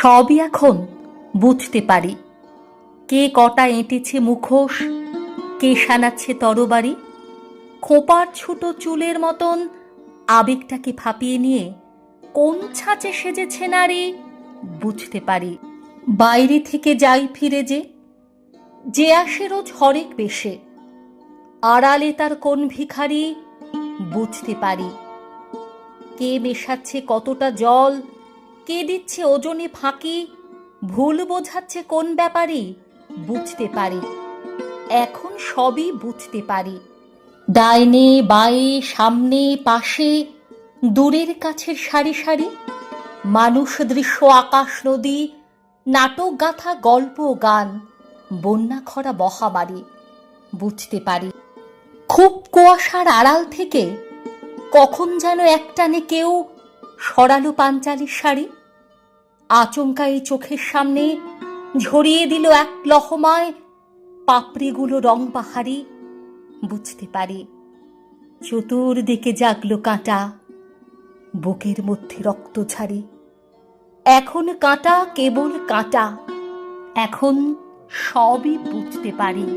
সবই এখন বুঝতে পারি। কে কটা এঁটেছে মুখোশ, কে সানাচ্ছে তরবারি। খোঁপার ছোট চুলের মতন আবেগটাকে ফাঁপিয়ে নিয়ে কোন ছাঁচে সেজেছে নারী বুঝতে পারি। বাইরে থেকে যাই ফিরে যে আসে রোজ হরেক বেশে, আড়ালে তার কোন ভিখারি বুঝতে পারি। কে মেশাচ্ছে কতটা জল, কে দিচ্ছে ওজনে ফাঁকি, ভুল বোঝাচ্ছে কোন ব্যাপারী বুঝতে পারি। এখন সবই বুঝতে পারি। ডাইনে বাঁয়ে সামনে পাশে দূরের কাছের সারি সারি মানুষ দৃশ্য আকাশ নদী, নাটক গাথা গল্প গান, বন্যা খরা মহামারী বুঝতে পারি। খুব কুয়াশার আড়াল থেকে কখন যেন একটানে কেউ সরালো পাঞ্চালির শাড়ি, আচমকা এই চোখের সামনে ঝরিয়ে দিল এক লহমায় পাপড়িগুলো রং পাহাড়ি বুঝতে পারি। চতুর্দিকে জাগলো কাঁটা, বুকের মধ্যে রক্ত ঝারি। এখন কাঁটা কেবল কাঁটা, এখন সবই বুঝতে পারি।